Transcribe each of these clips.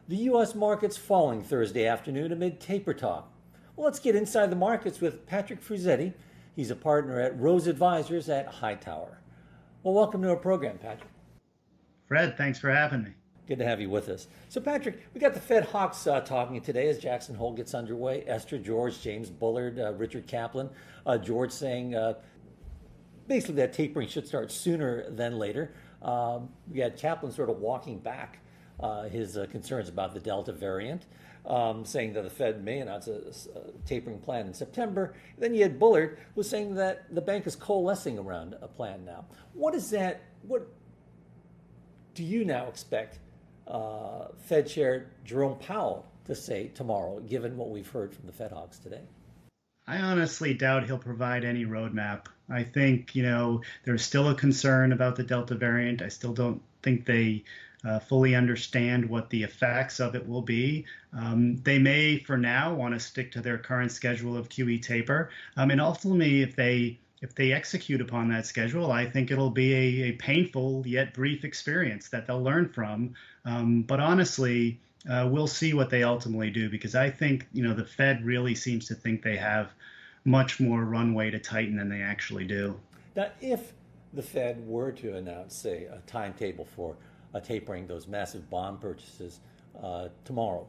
The U.S. market's falling Thursday afternoon amid taper talk. Well, let's get inside the markets with Patrick Fruzzetti. He's a partner at Rose Advisors at Hightower. Well, welcome to our program, Patrick. Fred, thanks for having me. Good to have you with us. So, Patrick, we got the Fed hawks talking today as Jackson Hole gets underway. Esther George, James Bullard, Richard Kaplan. George saying basically that tapering should start sooner than later. We had Kaplan sort of walking back his concerns about the Delta variant, saying that the Fed may announce a tapering plan in September. Then you had Bullard was saying that the bank is coalescing around a plan now. What do you now expect Fed Chair Jerome Powell to say tomorrow, given what we've heard from the Fed hawks today? I honestly doubt he'll provide any roadmap. I think, there's still a concern about the Delta variant. I still don't think they fully understand what the effects of it will be. They may, for now, want to stick to their current schedule of QE taper. And ultimately, if they execute upon that schedule, I think it'll be a painful yet brief experience that they'll learn from. But honestly, we'll see what they ultimately do, because I think, the Fed really seems to think they have much more runway to tighten than they actually do. Now, if the Fed were to announce, say, a timetable for tapering those massive bond purchases tomorrow,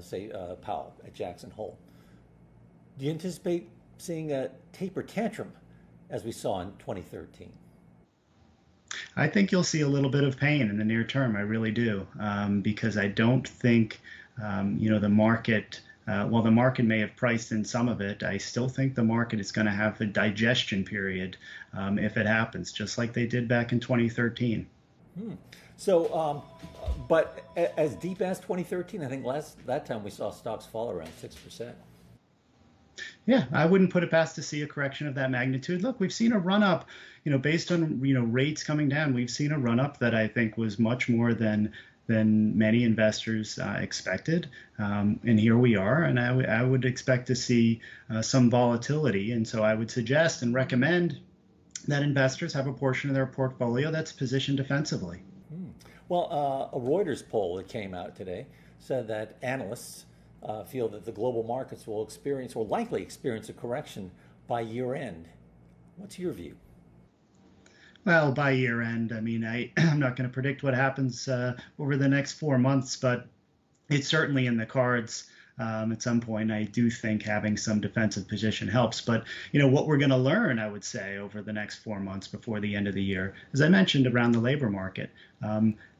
say Powell at Jackson Hole, do you anticipate seeing a taper tantrum as we saw in 2013? I think you'll see a little bit of pain in the near term. I really do, because I don't think, the market, while the market may have priced in some of it, I still think the market is going to have a digestion period if it happens, just like they did back in 2013. So, but as deep as 2013, I think that time we saw stocks fall around 6%. Yeah, I wouldn't put it past to see a correction of that magnitude. Look, we've seen a run up, based on, rates coming down. We've seen a run up that I think was much more than many investors expected. And here we are, and I would expect to see some volatility. And so I would suggest and recommend that investors have a portion of their portfolio that's positioned defensively. Well, a Reuters poll that came out today said that analysts feel that the global markets will experience, or likely experience, a correction by year end. What's your view? Well, by year end, I mean, I'm not going to predict what happens over the next 4 months, but it's certainly in the cards. At some point, I do think having some defensive position helps. But, what we're going to learn, I would say, over the next 4 months before the end of the year, as I mentioned, around the labor market,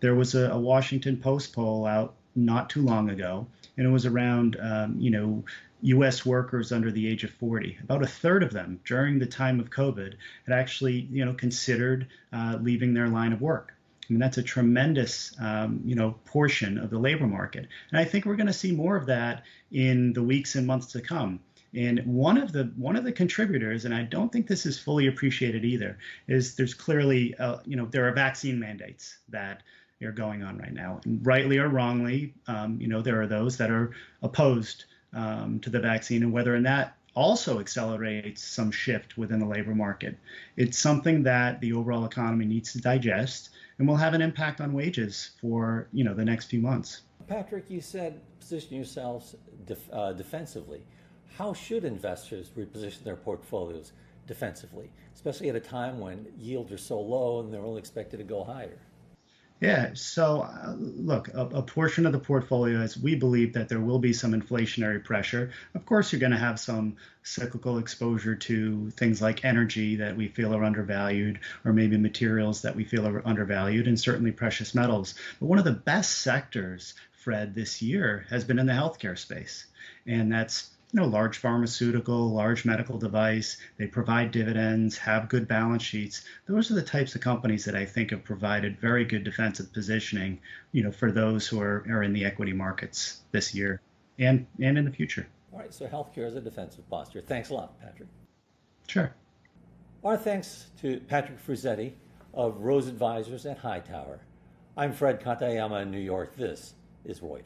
there was a Washington Post poll out not too long ago, and it was around, U.S. workers under the age of 40. About a third of them during the time of COVID had actually, considered leaving their line of work. I mean, that's a tremendous, portion of the labor market. And I think we're going to see more of that in the weeks and months to come. And one of the contributors, and I don't think this is fully appreciated either, is there's clearly, there are vaccine mandates that are going on right now. And rightly or wrongly, there are those that are opposed to the vaccine, and whether or not also accelerates some shift within the labor market. It's something that the overall economy needs to digest, and will have an impact on wages for the next few months. Patrick, you said position yourselves defensively. How should investors reposition their portfolios defensively, especially at a time when yields are so low and they're only expected to go higher? Yeah, so look, a portion of the portfolio is we believe that there will be some inflationary pressure. Of course, you're going to have some cyclical exposure to things like energy that we feel are undervalued, or maybe materials that we feel are undervalued, and certainly precious metals. But one of the best sectors, Fred, this year has been in the healthcare space. And that's large pharmaceutical, large medical device. They provide dividends, have good balance sheets. Those are the types of companies that I think have provided very good defensive positioning, for those who are in the equity markets this year and in the future. All right, so healthcare is a defensive posture. Thanks a lot, Patrick. Sure. Our thanks to Patrick Fruzzetti of Rose Advisors at Hightower. I'm Fred Katayama in New York. This is Reuters.